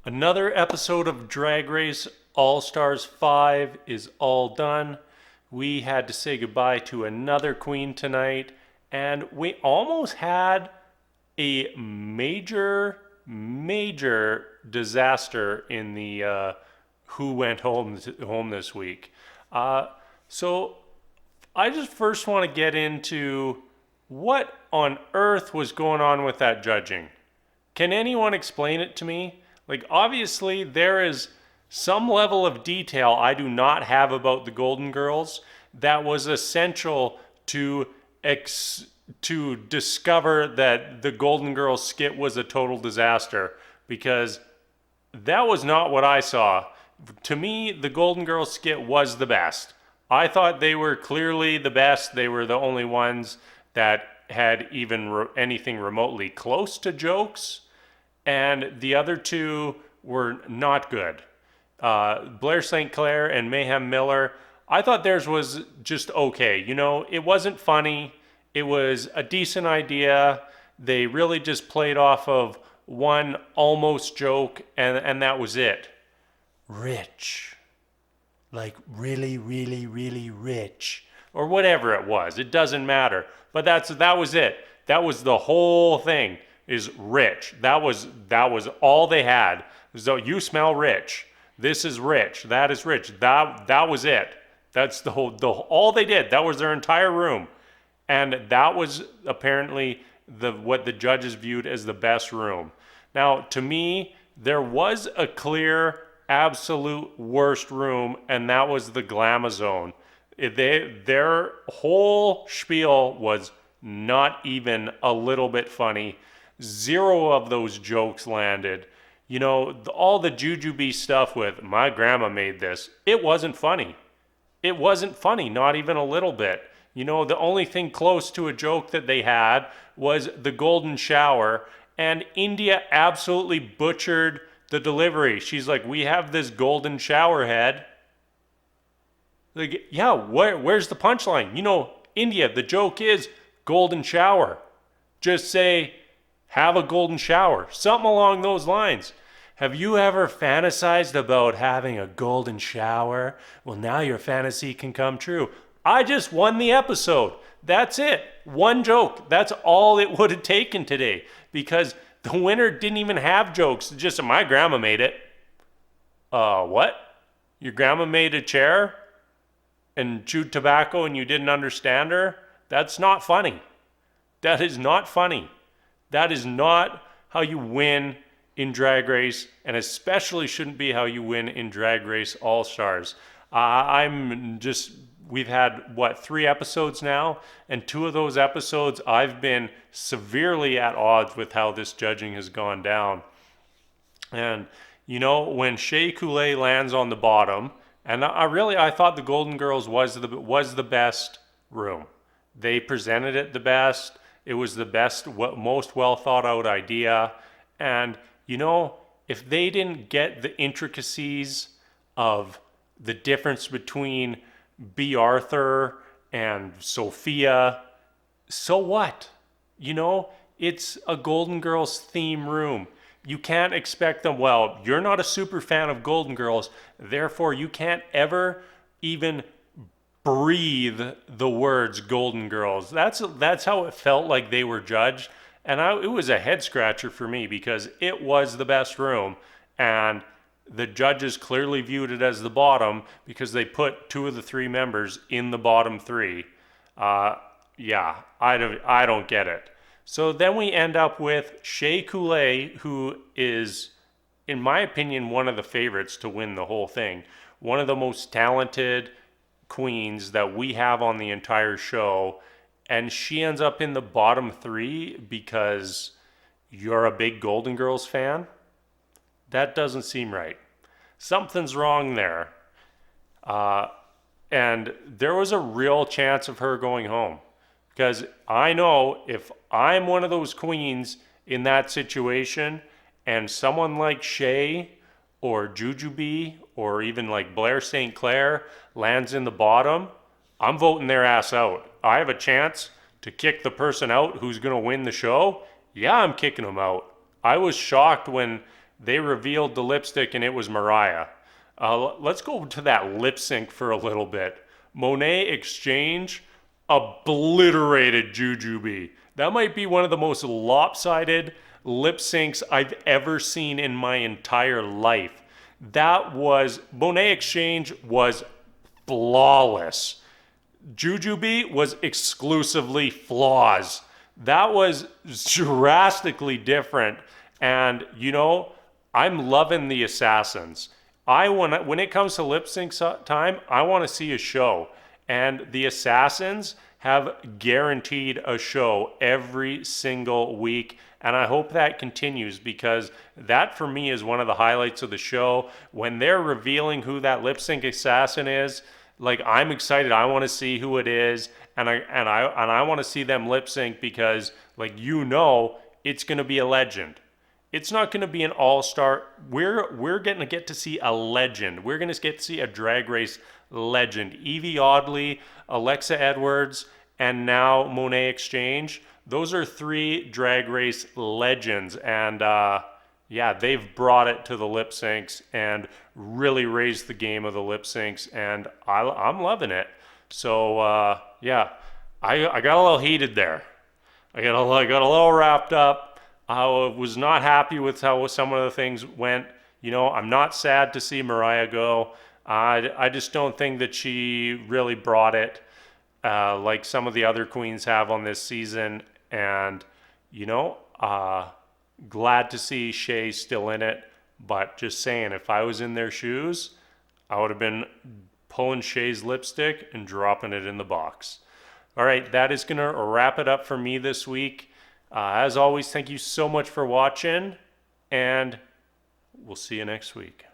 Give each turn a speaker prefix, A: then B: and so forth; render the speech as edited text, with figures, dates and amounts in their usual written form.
A: Another episode of Drag Race All Stars 5 is all done. We had to say goodbye to another queen tonight, and we almost had a major disaster in the who went home this week. So I just first want to get into what on earth was going on with that judging. Can anyone explain it to me? Like, obviously, there is some level of detail I do not have about the Golden Girls that was essential to discover that the Golden Girls skit was a total disaster, because that was not what I saw. To me, the Golden Girls skit was the best. I thought they were clearly the best. They were the only ones that had even anything remotely close to jokes, and the other two were not good. Blair St. Clair and Mayhem Miller, I thought theirs was just okay. You know, it wasn't funny. It was a decent idea. They really just played off of one almost joke, and that was it. Rich. Like really, really, really rich. Or whatever it was. It doesn't matter. But that was it. That was the whole thing, is rich. That was all they had. So you smell rich. This is rich. That is rich. That was it. That's all they did. That was their entire room. And that was apparently what the judges viewed as the best room. Now, to me, there was a clear, absolute worst room, and that was the Glamazone. Their whole spiel was not even a little bit funny. Zero of those jokes landed. You know, all the Jujubee stuff with my grandma made this, it wasn't funny. It wasn't funny, not even a little bit. You know, the only thing close to a joke that they had was the golden shower, and India absolutely butchered the delivery. She's like, we have this golden shower head. Like, yeah, where's the punchline? You know, India, the joke is golden shower. Just say, have a golden shower. Something along those lines. Have you ever fantasized about having a golden shower? Well, now your fantasy can come true. I just won the episode. That's it. One joke. That's all it would have taken today, because the winner didn't even have jokes. Just my grandma made it. What? Your grandma made a chair and chewed tobacco and you didn't understand her? That's not funny. That is not funny. That is not how you win in Drag Race, and especially shouldn't be how you win in Drag Race All Stars. We've had, 3 episodes now? And 2 of those episodes, I've been severely at odds with how this judging has gone down. And, you know, when Shea Coulee lands on the bottom, and I thought the Golden Girls was the best room. They presented it the best. It was the best, most well thought out idea. And, you know, if they didn't get the intricacies of the difference between B. Arthur and Sophia, so what? You know, it's a Golden Girls theme room. You can't expect them, well, you're not a super fan of Golden Girls, therefore you can't ever even breathe the words Golden Girls. That's how it felt like they were judged. And it was a head scratcher for me, because it was the best room, and the judges clearly viewed it as the bottom because they put 2 of the 3 members in the bottom 3. Yeah, I don't get it. So then we end up with Shea Coulee, who is, in my opinion, one of the favorites to win the whole thing. One of the most talented queens that we have on the entire show. And she ends up in the bottom 3 because you're a big Golden Girls fan? That doesn't seem right. Something's wrong there. And there was a real chance of her going home. Because I know if I'm one of those queens in that situation, and someone like Shea or Jujubee or even like Blair St. Clair lands in the bottom, I'm voting their ass out. I have a chance to kick the person out who's going to win the show. Yeah, I'm kicking them out. I was shocked when they revealed the lipstick and it was Mariah. Let's go to that lip sync for a little bit. Monet X Change obliterated Jujubee. That might be one of the most lopsided lip syncs I've ever seen in my entire life. Monet X Change was flawless. Jujubee was exclusively flaws. That was drastically different. And, I'm loving the Assassins. When it comes to lip sync time, I want to see a show. And the Assassins have guaranteed a show every single week. And I hope that continues, because that for me is one of the highlights of the show. When they're revealing who that lip sync assassin is, like, I'm excited. I want to see who it is, and I want to see them lip sync, because it's going to be a legend. It's not going to be an all-star. We're going to get to see a legend. We're going to get to see a Drag Race legend. Evie Oddly, Alexa Edwards, and now Monet X Change. Those are 3 Drag Race legends, and they've brought it to the lip syncs and really raised the game of the lip syncs, and I'm loving it. So I got a little heated there. I got a little wrapped up. I was not happy with how some of the things went. I'm not sad to see Mariah go. I just don't think that she really brought it like some of the other queens have on this season. And, glad to see Shea still in it. But just saying, if I was in their shoes, I would have been pulling Shea's lipstick and dropping it in the box. All right, that is going to wrap it up for me this week. As always, thank you so much for watching, and we'll see you next week.